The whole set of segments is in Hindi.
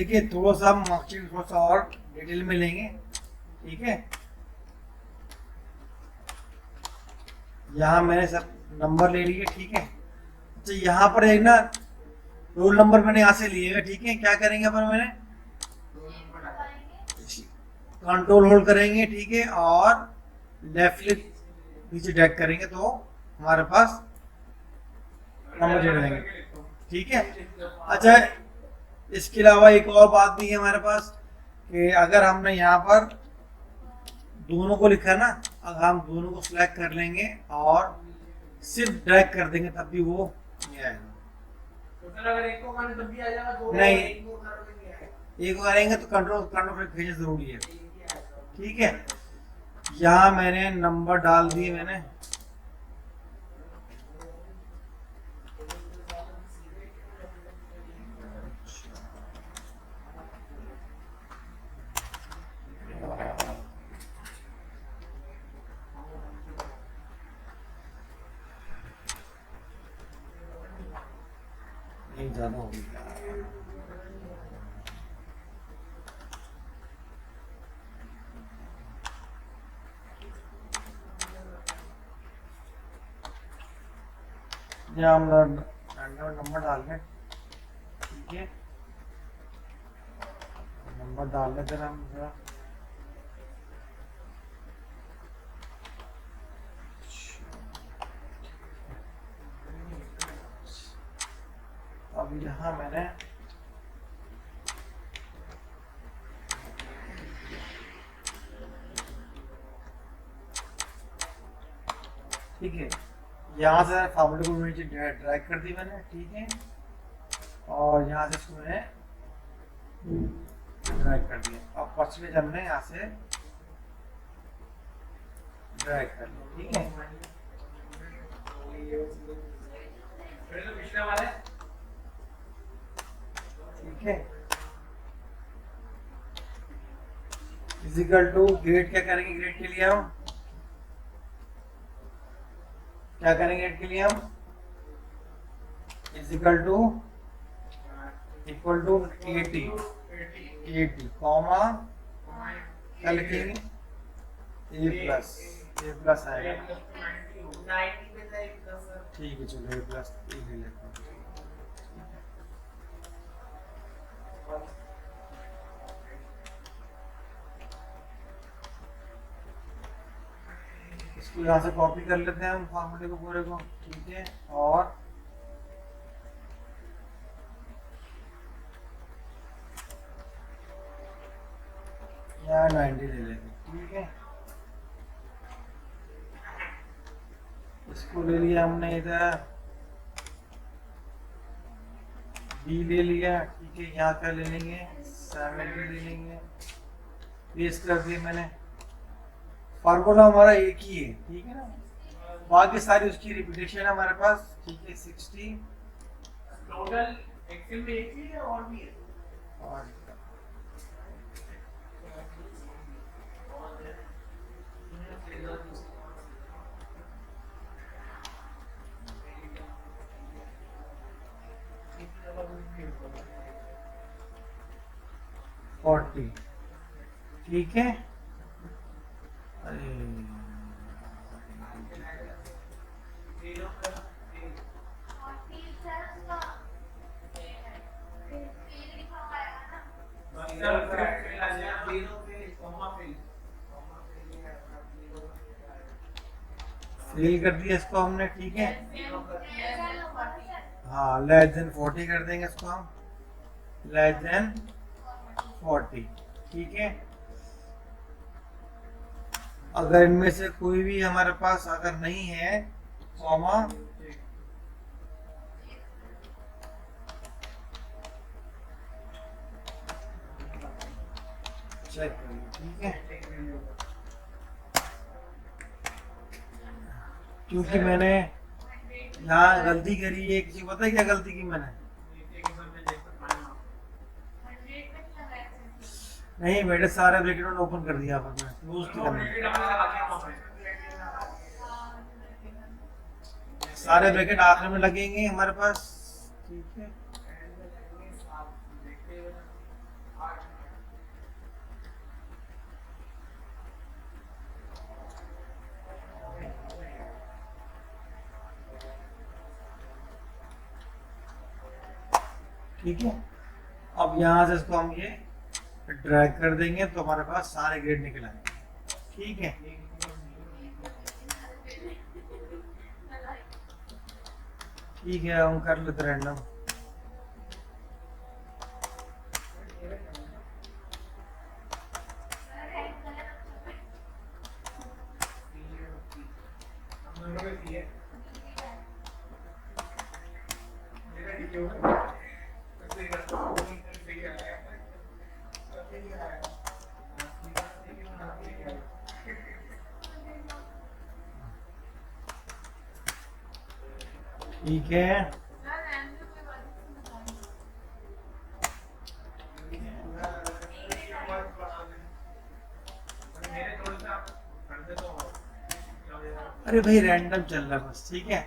देखिए थोड़ा सा हम मार्कशीट थोड़ा सा और डिटेल में लेंगे, ठीक है। यहाँ मैंने सब नंबर ले लिए, ठीक है। अच्छा यहाँ पर एक ना रोल नंबर मैंने यहाँ से लिएगा, ठीक है। क्या करेंगे अपन, मैंने कंट्रोल होल्ड करेंगे, ठीक है, और लेफ्ट क्लिक नीचे ड्रैग करेंगे तो हमारे पास नंबर जुड़ जाएंगे, ठीक है। अच्छा इसके अलावा एक और बात भी है हमारे पास कि अगर हमने यहाँ पर दोनों को लिखा है ना, अगर हम दोनों को सिलेक्ट कर लेंगे और सिर्फ ड्रैग कर देंगे तब भी वो नहीं आएगा। अगर एक को करने तब भी आ जाएगा, दो नहीं, एक को करोगे एक को करेंगे तो कंट्रोल कंट्रोल भेजना जरूरी है, ठीक है। यहाँ मैंने नंबर डाल दिए मैंने, नहीं ज्यादा हो गया। यहाँ हम नंबर डाल लें, ठीक है। नंबर डाल लेते हैं हम जरा। अब यहाँ मैंने ठीक है, यहाँ से फार्मूले को नीचे ड्रैग कर दी मैंने, ठीक है, और यहाँ से इसको मैंने ड्रैग कर दिया। अब परसेंटेज हमने यहाँ से ड्रैग कर लिया, ठीक है। पिछले वाले ठीक है, इजिकल टू ग्रेड क्या करेंगे, ग्रेड के लिए हम क्या करेंगे, ग्रेड के लिए हम is equal to equal to 80 comma क्या लिखेंगे, ए प्लस आएगा, 90 में था एक प्लस ठीक है। चलो ए प्लस ए ले लेते हैं। इसको यहाँ से कॉपी कर लेते हैं हम फॉर्मूले को पूरे को, ठीक है, और यहाँ 90 ले लेंगे, ठीक है। इसको ले लिया हमने इधर, बी ले लिया, ठीक है। यहाँ का ले लेंगे 70 ले लेंगे, पेस्ट कर दिया मैंने। फार्मूला हमारा एक ही है, ठीक है ना, बाकी सारी उसकी रिपीटेशन है हमारे पास, ठीक है। 60 टोटल एक्सेल में एक ही है और भी है, और 40, ठीक है। अरे फेल कर दिया इसको हमने, ठीक है। हाँ लेस देन 40 कर देंगे इसको हम, लेस देन 40, ठीक है। अगर इनमें से कोई भी हमारे पास अगर नहीं है कॉमा, चेक करिए, ठीक है। क्योंकि मैंने यहाँ गलती करी है, किसी को पता है क्या गलती की मैंने, नहीं बेटे सारे ब्रैकेट ओपन कर दिया आपने, क्लोज करना, सारे ब्रैकेट आखिर में लगेंगे हमारे पास, ठीक है। ठीक है। अब यहाँ से इसको हम ये ड्रैग कर देंगे तो हमारे पास सारे ग्रेड निकल आएंगे, ठीक है। ठीक है, हम कर लेते रैंडम। ठीक है, अरे भाई रैंडम चल रहा है बस, ठीक है,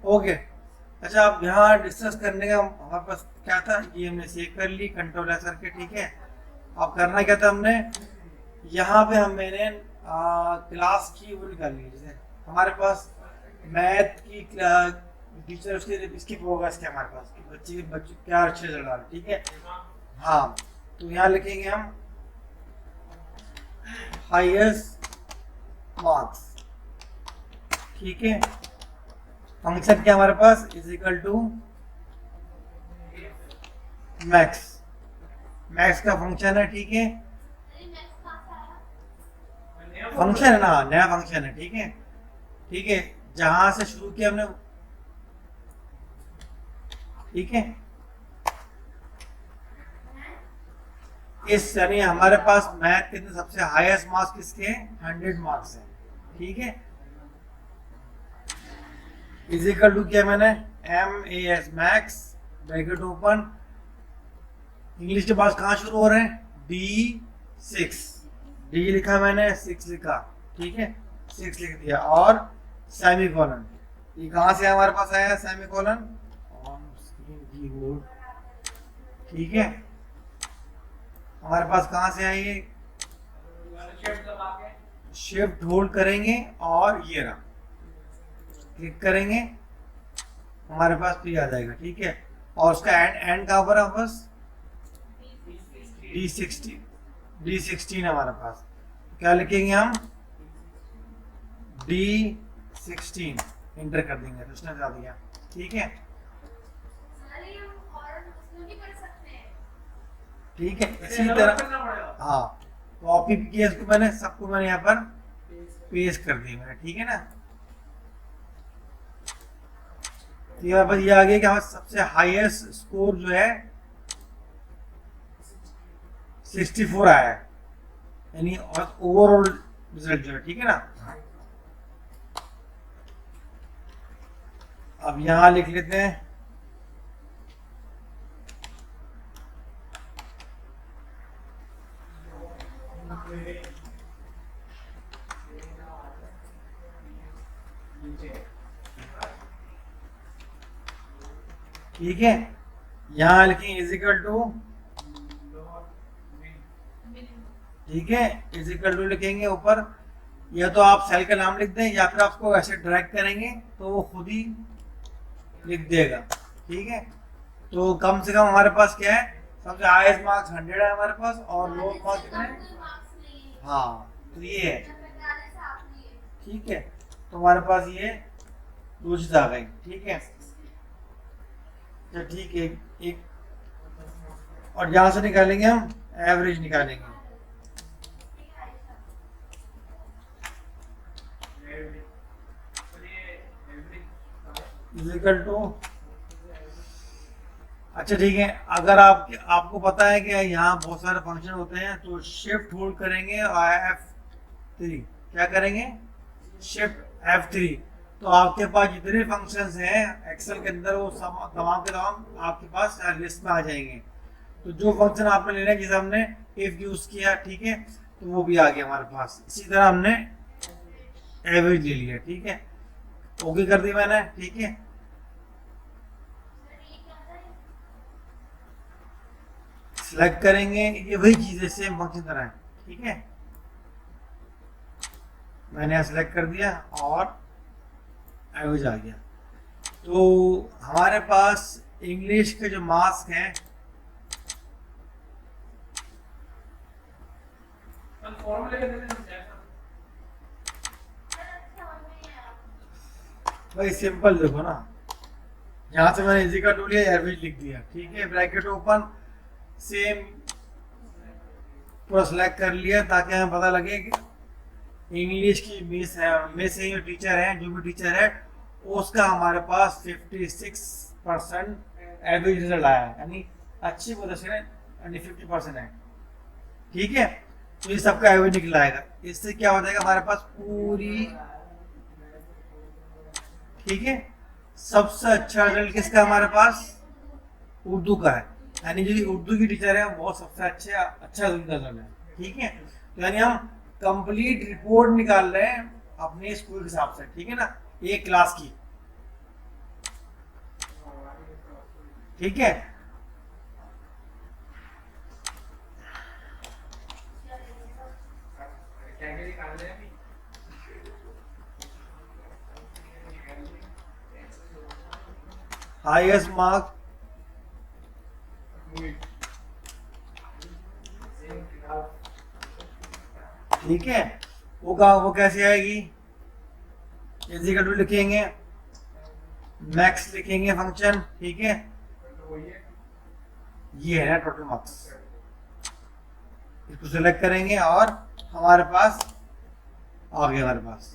ओके। अच्छा, अब यहाँ डिस्कस करने का हमारे पास क्या था, ये हमने सेव कर ली कंट्रोल एस करके, ठीक है। अब करना क्या था हमने, यहाँ पे मैंने क्लास की वो निकाली, जैसे हमारे पास मैथ की टीचर इसकी प्रोग्रेस क्या हमारे पास कि बच्चे क्या अच्छे चल रहा है, ठीक है। हाँ, तो यहाँ लिखेंगे हम हाईएस्ट मार्क्स, ठीक है। फंक्शन क्या हमारे पास is equal to max, max का फंक्शन है, ठीक है। फंक्शन है ना, नया फंक्शन है, ठीक है, ठीक है। जहां से शुरू किया हमने, ठीक है। इस यानी हमारे पास मैथ के सबसे हाईएस्ट मार्क्स किसके 100 मार्क्स है, ठीक है। इज इक्वल टू किया मैंने MAS max bracket open, English के पास कहाँ शुरू हो रहे हैं D6, D लिखा मैंने 6 लिखा, ठीक है, 6 लिख दिया और सेमी कॉलन, ये कहाँ से हमारे पास आया semi colon on screen keyboard, ठीक है। हमारे पास कहाँ से आई ये, शिफ्ट होल्ड करेंगे और ये रहा क्लिक करेंगे, हमारे पास भी आ जाएगा, ठीक है। और उसका एंड कहाँ पर है, बस D16 हमारे पास, क्या लिखेंगे हम D16 इंटर कर देंगे, तो उसने बता दिया, ठीक है, ठीक है। इसी तरह हाँ, कॉपी किया इसको मैंने, सबको मैंने यहाँ पर पेस्ट कर दिया मैंने, ठीक है ना। तो यहाँ पर ये आ गया कि हमारा सबसे हाईएस्ट स्कोर जो है 64 आया है, यानी ओवरऑल रिजल्ट जो है, ठीक है ना। अब यहाँ लिख लेते हैं ठीक है, यहाँ लिखेंगे इज इक्वल टू, ठीक है, इज इक्वल टू लिखेंगे ऊपर, या तो आप सेल का नाम लिख दें या फिर आपको ऐसे ड्रैग करेंगे तो वो खुद ही लिख देगा, ठीक है। तो कम से कम हमारे पास क्या है, सबसे हाईएस्ट मार्क्स 100 है हमारे पास और लो मार्क्स कितने, हाँ, तो ये है, ठीक है। तो हमारे पास ये दो चीज आ गई, ठीक है, तो ठीक है। एक और यहाँ से निकालेंगे हम एवरेज निकालेंगे, इक्वल टू, अच्छा ठीक है, अगर आपको पता है कि यहाँ बहुत सारे फंक्शन होते हैं तो शिफ्ट होल्ड करेंगे और F3, क्या करेंगे शिफ्ट F3, तो आपके पास जितने फंक्शंस हैं एक्सेल के अंदर वो तमाम के तमाम आपके पास लिस्ट में आ जाएंगे। तो जो फंक्शन आपने लेना है, जैसे हमने इफ यूज किया, ठीक है, तो वो भी आ गया हमारे पास। इसी तरह हमने एवरेज ले लिया, ठीक है, ओके कर दिया मैंने, ठीक है। सिलेक्ट करेंगे, ये वही चीज है सेम फंक्शन तरह है, ठीक है, मैंने यहाँ सिलेक्ट कर दिया और एवरेज आ गया। तो हमारे पास इंग्लिश के जो मार्क्स हैं फॉर्मूले के देते हैं भाई सिंपल देखो ना, यहाँ से मैंने इजी का टू लिया, एवरेज लिख दिया, ठीक है, ब्रैकेट ओपन, सेम पूरा सेलेक्ट कर लिया ताकि हमें पता लगे कि इंग्लिश की मिस है, जो टीचर है, जो भी टीचर है उसका हमारे पास 56% एवरेज रिजल्ट आया है, यानी अच्छी प्रदर्शन है, यानी 50% है, ठीक है। तो ये सबका एवरेज निकल आएगा। इससे क्या हो जाएगा हमारे पास पूरी, ठीक है, सबसे अच्छा रिजल्ट किसका हमारे पास, उर्दू का है, यानी जो उर्दू की टीचर है वो सबसे अच्छा रिजल्ट है, ठीक है। तो यानी हम कंप्लीट रिपोर्ट निकाल रहे हैं अपने स्कूल के हिसाब से, ठीक है ना, एक क्लास की, ठीक है। हाईएस्ट मार्क, ठीक है, वो कैसे आएगी, इक्वल टू लिखेंगे, मैक्स लिखेंगे फंक्शन, ठीक है, ये है ना टोटल मार्क्स, इसको सेलेक्ट करेंगे और हमारे पास आ गया हमारे पास,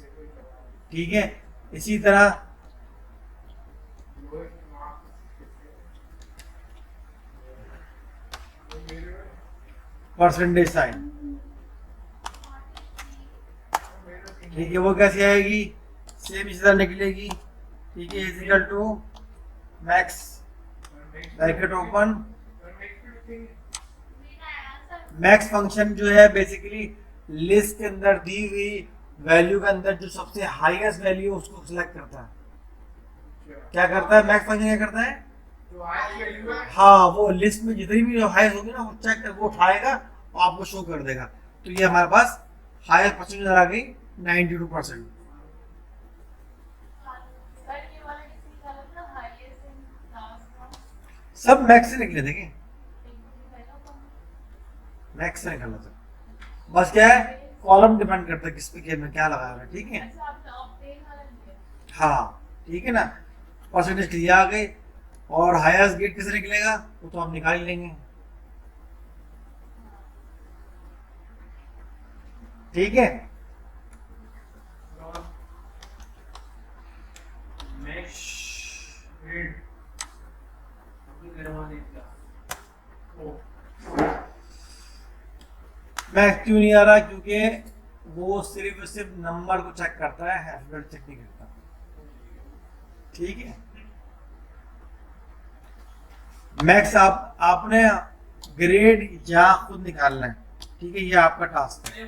ठीक है। इसी तरह परसेंटेज साइन, ठीक है, वो कैसे आएगी, सेम इसी तरह निकलेगी, ठीक है, equal to max bracket open, max function जो है बेसिकली लिस्ट के अंदर दी हुई वैल्यू के अंदर जो सबसे हाईएस्ट वैल्यू उसको सिलेक्ट करता है। क्या करता है मैक्स फंक्शन, क्या करता है, हाँ, वो लिस्ट में जितनी भी हाईएस्ट होगी ना वो चेक कर, वो उठाएगा और आपको शो कर देगा। तो ये हमारे पास हाईएस्ट परसेंटेज आ गई 92%। सब मैक्स से निकले, देखिए मैक्स से निकलना था, बस क्या है कॉलम डिपेंड करता है किस पे क्या लगाया है, ठीक है, हाँ, ठीक है ना, परसेंटेज क्लियर आ गई। और हाईएस्ट गेट किसे निकलेगा वो तो हम निकाल ही लेंगे, ठीक है। मैक्स क्यों नहीं आ रहा, क्योंकि वो सिर्फ नंबर को चेक करता है, अल्फाबेट चेक नहीं करता, ठीक है। मैक्स आपने ग्रेड या खुद निकालना है, ठीक है, ये आपका टास्क है।